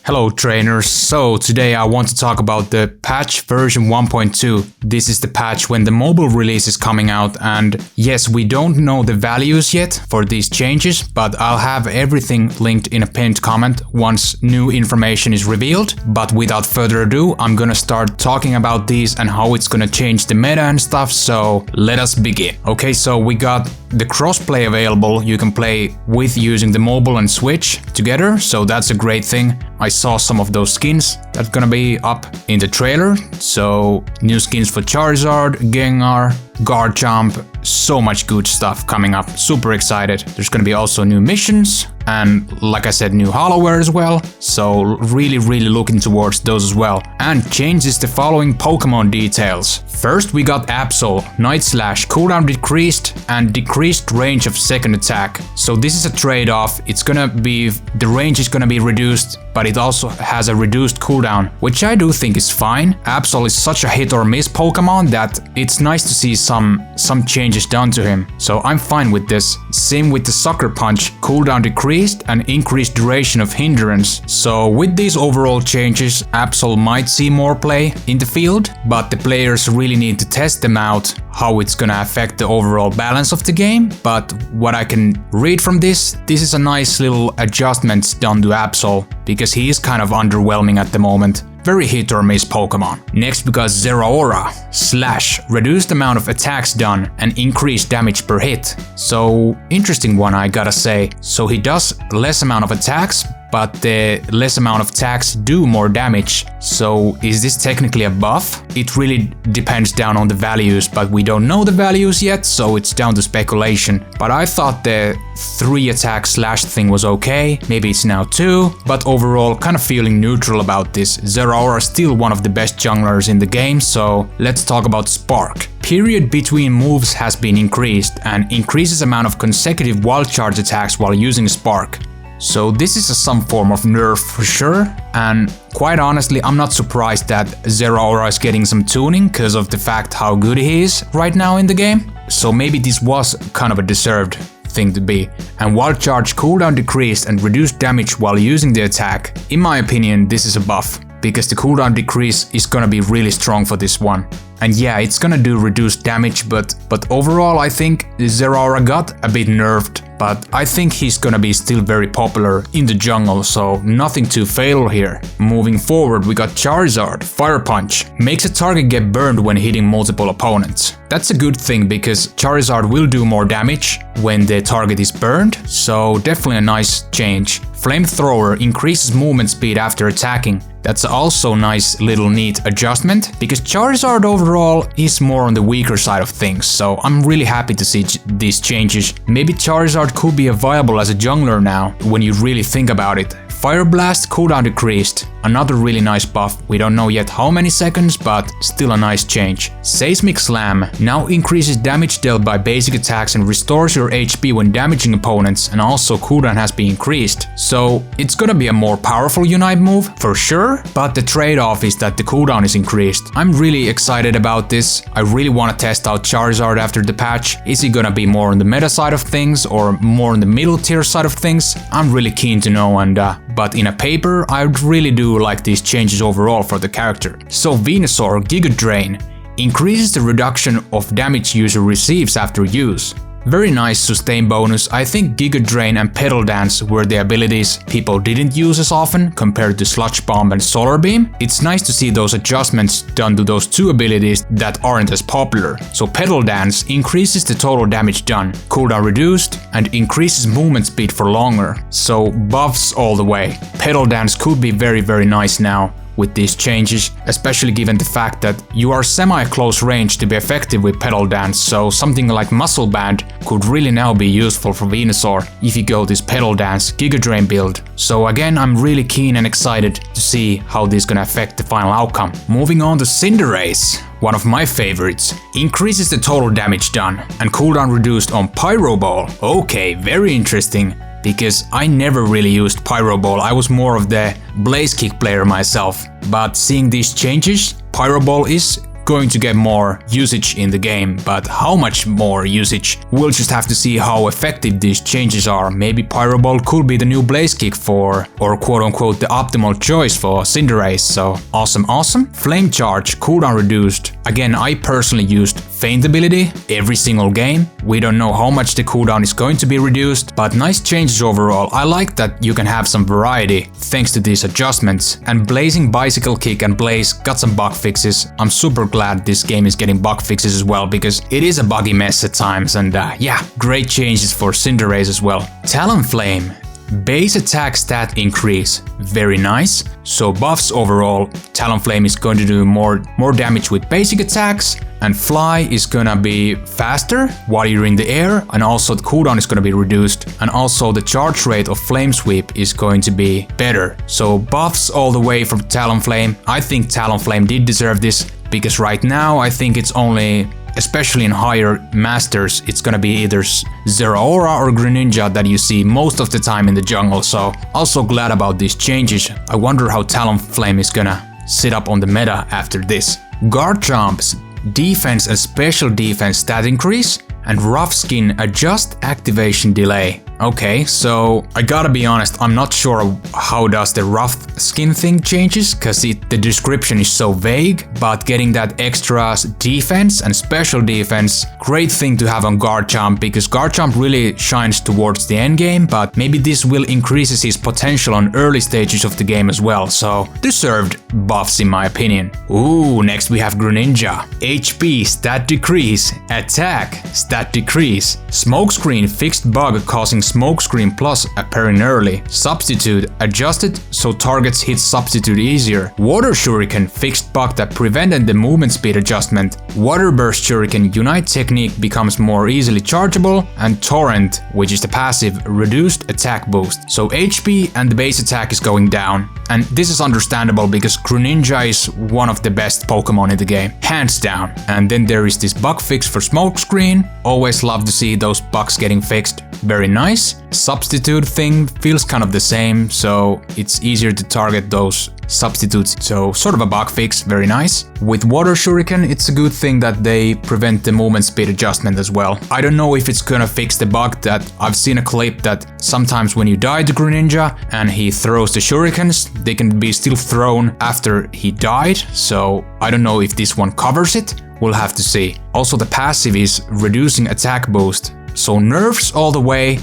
Hello trainers, so today I want to talk about the patch version 1.2. This is the patch when the mobile release is coming out, and yes, we don't know the values yet for these changes, but I'll have everything linked in a pinned comment once new information is revealed. But without further ado, I'm gonna start talking about these and how it's gonna change the meta and stuff, so let us begin. Okay, so we got the crossplay available. You can play with using the mobile and Switch together, so that's a great thing. I saw some of those skins that's gonna be up in the trailer. So new skins for Charizard, Gengar, Garchomp, so much good stuff coming up. Super excited. There's gonna be also new missions and, like I said, new holowear as well. So really looking towards those as well. And changes the following Pokemon details. First we got Absol, Night Slash, cooldown decreased and decreased range of second attack. So this is a trade-off. It's gonna be, the range is gonna be reduced, but it also has a reduced cooldown, which I do think is fine. Absol is such a hit or miss Pokemon that it's nice to see some changes done to him. So I'm fine with this. Same with the Sucker Punch, cooldown decreased and increased duration of hindrance. So with these overall changes, Absol might see more play in the field, but the players really need to test them out, how it's gonna affect the overall balance of the game. But what I can read from this is a nice little adjustment done to Absol, because he is kind of underwhelming at the moment. Very hit or miss Pokemon. Next we got Zeraora, Slash, reduced amount of attacks done and increased damage per hit. So interesting one, I gotta say. So he does less amount of attacks, but the less amount of attacks do more damage. So is this technically a buff? It really depends down on the values, but we don't know the values yet, so it's down to speculation. But I thought the 3 attack slash thing was okay, maybe it's now 2, but overall kind of feeling neutral about this. Zeraora is still one of the best junglers in the game, so let's talk about Spark. Period between moves has been increased and increases amount of consecutive wild charge attacks while using Spark. So this is some form of nerf for sure, and quite honestly I'm not surprised that Zeraora is getting some tuning because of the fact how good he is right now in the game. So maybe this was kind of a deserved thing to be. And wild charge cooldown decreased and reduced damage while using the attack. In my opinion, this is a buff, because the cooldown decrease is gonna be really strong for this one. And yeah, it's gonna do reduced damage, but overall I think Zeraora got a bit nerfed, but I think he's gonna be still very popular in the jungle, so nothing to fail here. Moving forward, we got Charizard, Fire Punch, makes a target get burned when hitting multiple opponents. That's a good thing, because Charizard will do more damage when the target is burned, so definitely a nice change. Flamethrower increases movement speed after attacking. That's also nice little neat adjustment, because Charizard overall is more on the weaker side of things, so I'm really happy to see these changes. Maybe Charizard could be viable as a jungler now, when you really think about it. Fire Blast cooldown decreased, another really nice buff. We don't know yet how many seconds, but still a nice change. Seismic Slam now increases damage dealt by basic attacks and restores your HP when damaging opponents, and also cooldown has been increased. So it's gonna be a more powerful Unite move for sure, but the trade-off is that the cooldown is increased. I'm really excited about this. I really want to test out Charizard after the patch. Is he gonna be more on the meta side of things or more on the middle tier side of things? I'm really keen to know, and but in a paper, I really do like these changes overall for the character. So Venusaur, Giga Drain, increases the reduction of damage user receives after use. Very nice sustain bonus. I think Giga Drain and Petal Dance were the abilities people didn't use as often compared to Sludge Bomb and Solar Beam. It's nice to see those adjustments done to those 2 abilities that aren't as popular. So Petal Dance increases the total damage done, cooldown reduced, and increases movement speed for longer. So buffs all the way. Petal Dance could be very nice now with these changes, especially given the fact that you are semi-close range to be effective with Petal Dance, so something like Muscle Band could really now be useful for Venusaur if you go this Petal Dance Giga Drain build. So again, I'm really keen and excited to see how this is gonna affect the final outcome. Moving on to Cinderace, one of my favorites, increases the total damage done and cooldown reduced on Pyro Ball. Okay, very interesting, because I never really used Pyro Ball. I was more of the Blaze Kick player myself, but seeing these changes, Pyro Ball is going to get more usage in the game, but how much more usage? We'll just have to see how effective these changes are. Maybe Pyro Ball could be the new Blaze Kick for, or quote-unquote the optimal choice for Cinderace, so awesome. Flame Charge, cooldown reduced. Again, I personally used Feint ability every single game. We don't know how much the cooldown is going to be reduced, but nice changes overall. I like that you can have some variety thanks to these adjustments. And Blazing Bicycle Kick and Blaze got some bug fixes. I'm super glad this game is getting bug fixes as well, because it is a buggy mess at times, and yeah, great changes for Cinderace as well. Talonflame. Base attack stat increase, very nice. So buffs overall, Talonflame is going to do more damage with basic attacks, and Fly is gonna be faster while you're in the air, and also the cooldown is gonna be reduced, and also the charge rate of Flame Sweep is going to be better. So buffs all the way from Talonflame. I think Talonflame did deserve this, because right now I think it's only, especially in higher masters, it's gonna be either Zeraora or Greninja that you see most of the time in the jungle, so also glad about these changes. I wonder how Talonflame is gonna sit up on the meta after this. Garchomp's defense and special defense stat increase, and Rough Skin adjust activation delay. Okay, so I gotta be honest, I'm not sure how does the rough skin thing changes, cause the description is so vague, but getting that extra defense and special defense, great thing to have on Garchomp, because Garchomp really shines towards the end game, but maybe this will increases his potential on early stages of the game as well, so deserved buffs in my opinion. Ooh, next we have Greninja. HP stat decrease, attack stat decrease, Smokescreen fixed bug causing Smokescreen Plus appearing early. Substitute adjusted so targets hit Substitute easier. Water Shuriken fixed bug that prevented the movement speed adjustment. Water Burst Shuriken Unite technique becomes more easily chargeable, and Torrent, which is the passive, reduced attack boost. So HP and the base attack is going down. And this is understandable because Greninja is one of the best Pokemon in the game, hands down. And then there is this bug fix for Smokescreen. Always love to see those bugs getting fixed. Very nice. Substitute thing feels kind of the same, so it's easier to target those substitutes, so sort of a bug fix, very nice. With Water Shuriken, it's a good thing that they prevent the movement speed adjustment as well. I don't know if it's gonna fix the bug that I've seen a clip that sometimes when you die to Greninja and he throws the shurikens, they can be still thrown after he died, so I don't know if this one covers it. We'll have to see. Also, the passive is reducing attack boost, so nerfs all the way,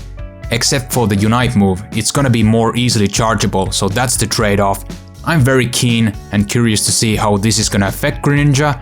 except for the Unite move. It's gonna be more easily chargeable, so that's the trade-off. I'm very keen and curious to see how this is gonna affect Greninja.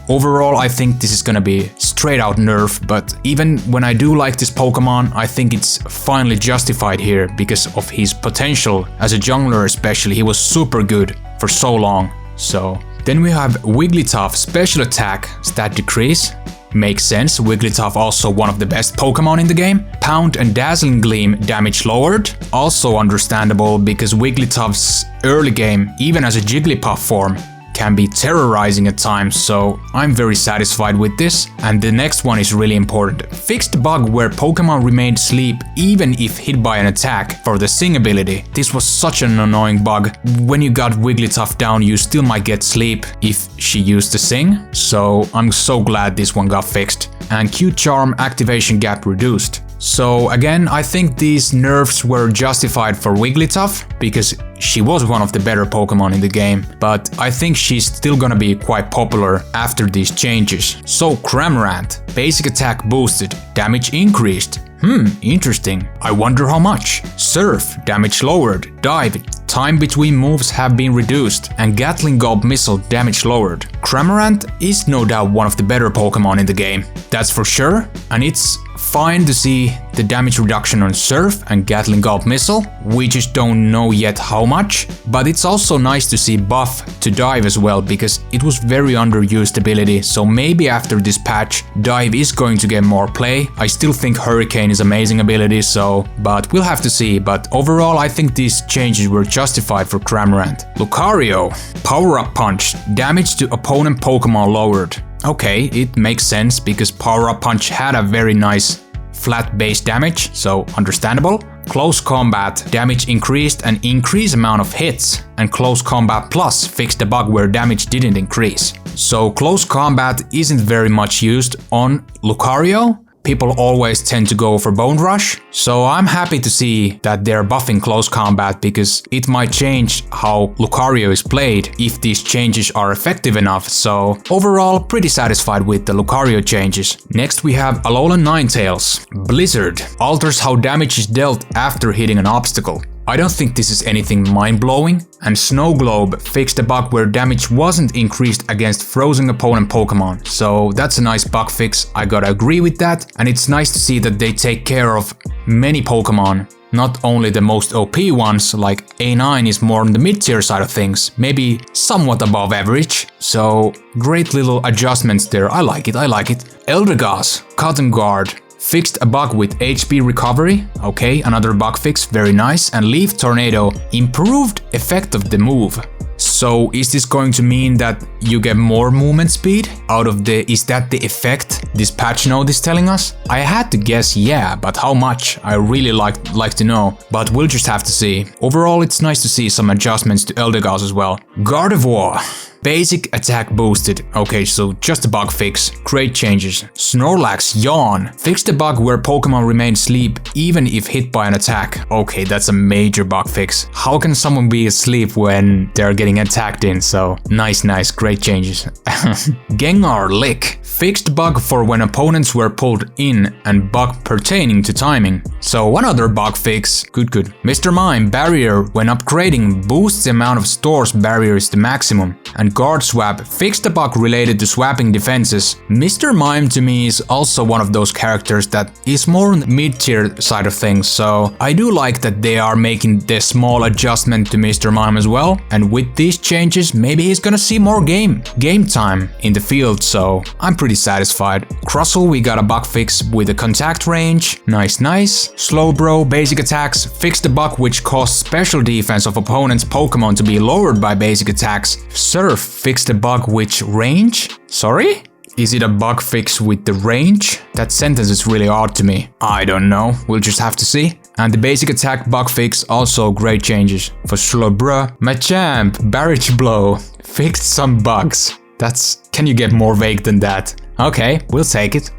Overall, I think this is gonna be straight out nerf, but even when I do like this Pokemon, I think it's finally justified here because of his potential as a jungler especially. He was super good for so long. So then we have Wigglytuff special attack stat decrease. Makes sense, Wigglytuff also one of the best Pokemon in the game. Pound and Dazzling Gleam damage lowered, also understandable because Wigglytuff's early game, even as a Jigglypuff form, can be terrorizing at times, so I'm very satisfied with this. And the next one is really important. Fixed bug where Pokemon remained asleep even if hit by an attack for the Sing ability. This was such an annoying bug. When you got Wigglytuff down, you still might get sleep if she used the Sing, so I'm so glad this one got fixed. And Q-Charm activation gap reduced. So again, I think these nerfs were justified for Wigglytuff because she was one of the better Pokemon in the game, but I think she's still gonna be quite popular after these changes. So Cramorant, basic attack boosted, damage increased. Interesting. I wonder how much. Surf, damage lowered. Dive, time between moves have been reduced. And Gatling Gulp Missile, damage lowered. Cramorant is no doubt one of the better Pokemon in the game. That's for sure. And it's fine to see the damage reduction on Surf and Gatling Gulp Missile. We just don't know yet how much. But it's also nice to see buff to Dive as well, because it was very underused ability. So maybe after this patch, Dive is going to get more play. I still think Hurricane is amazing ability, but we'll have to see. But overall, I think these changes were justified for Cramorant. Lucario, Power Up Punch, damage to opponent Pokemon lowered. Okay, it makes sense because Power Up Punch had a very nice flat base damage, so understandable. Close Combat damage increased and increased amount of hits, and Close Combat Plus fixed the bug where damage didn't increase. So Close Combat isn't very much used on Lucario. People always tend to go for Bone Rush, so I'm happy to see that they're buffing Close Combat because it might change how Lucario is played if these changes are effective enough, so overall pretty satisfied with the Lucario changes. Next we have Alolan Ninetales. Blizzard alters how damage is dealt after hitting an obstacle. I don't think this is anything mind-blowing, and Snow Globe fixed a bug where damage wasn't increased against frozen opponent Pokemon, so that's a nice bug fix, I gotta agree with that, and it's nice to see that they take care of many Pokemon, not only the most OP ones, like A9 is more on the mid-tier side of things, maybe somewhat above average, so great little adjustments there, I like it. Eldegoss, Cotton Guard, fixed a bug with HP recovery, okay, another bug fix, very nice, and Leaf Tornado improved effect of the move. So is this going to mean that you get more movement speed out of is that the effect this patch note is telling us? I had to guess yeah, but how much? I really like to know, but we'll just have to see. Overall, it's nice to see some adjustments to Eldegoss as well. Gardevoir. Basic attack boosted. Okay, so just a bug fix. Great changes. Snorlax Yawn fixed a bug where Pokemon remain asleep even if hit by an attack. Okay, that's a major bug fix. How can someone be asleep when they're getting attacked in? So nice, great changes. Gengar Lick fixed bug for when opponents were pulled in and bug pertaining to timing. So one other bug fix. Good. Mr. Mime Barrier when upgrading boosts the amount of stores barriers to maximum. And Guard Swap fixed the bug related to swapping defenses. Mr. Mime to me is also one of those characters that is more on the mid-tier side of things, so I do like that they are making this small adjustment to Mr. Mime as well, and with these changes maybe he's gonna see more game time in the field, so I'm pretty satisfied. Crustle, we got a bug fix with a contact range, nice. Slowbro basic attacks fixed the bug which caused special defense of opponents' Pokemon to be lowered by basic attacks. Surf fixed a bug which range? Sorry? Is it a bug fix with the range? That sentence is really odd to me. I don't know, we'll just have to see. And the basic attack bug fix, also great changes. For Slowbro, Machamp Barrage Blow fixed some bugs. Can you get more vague than that? Okay, we'll take it.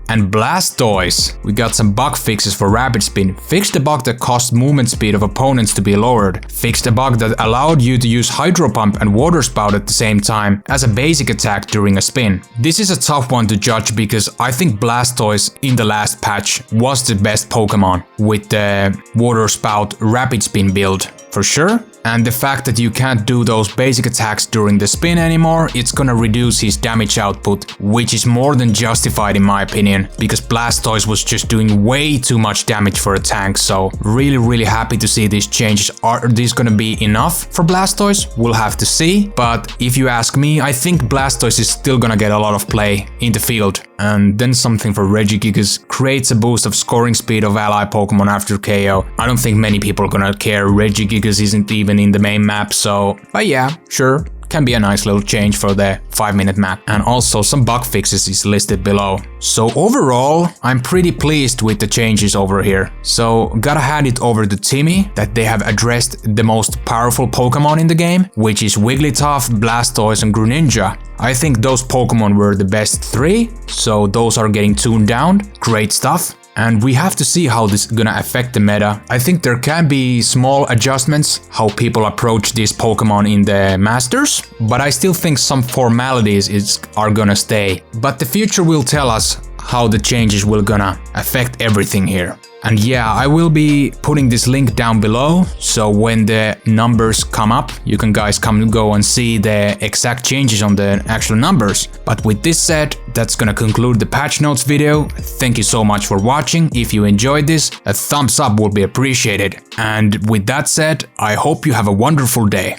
And Blastoise, we got some bug fixes for Rapid Spin. Fixed a bug that caused movement speed of opponents to be lowered. Fixed a bug that allowed you to use Hydro Pump and Water Spout at the same time as a basic attack during a spin. This is a tough one to judge because I think Blastoise in the last patch was the best Pokemon with the Water Spout Rapid Spin build, for sure. And the fact that you can't do those basic attacks during the spin anymore, it's gonna reduce his damage output, which is more than justified in my opinion, because Blastoise was just doing way too much damage for a tank, so really happy to see these changes. Are these gonna be enough for Blastoise? We'll have to see, but if you ask me, I think Blastoise is still gonna get a lot of play in the field. And then something for Regigigas creates a boost of scoring speed of ally Pokemon after KO. I don't think many people are gonna care, Regigigas isn't even in the main map, so but yeah, sure, can be a nice little change for the 5-minute map. And also some bug fixes is listed below. So overall, I'm pretty pleased with the changes over here. So gotta hand it over to Timmy that they have addressed the most powerful Pokemon in the game, which is Wigglytuff, Blastoise and Greninja. I think those Pokemon were the best 3, so those are getting tuned down. Great stuff. And we have to see how this is gonna affect the meta. I think there can be small adjustments how people approach this Pokemon in the Masters, but I still think some formalities are gonna stay. But the future will tell us how the changes will gonna affect everything here. And yeah, I will be putting this link down below, so when the numbers come up, you can guys go and see the exact changes on the actual numbers. But with this said, that's gonna conclude the patch notes video. Thank you so much for watching. If you enjoyed this, a thumbs up would be appreciated. And with that said, I hope you have a wonderful day.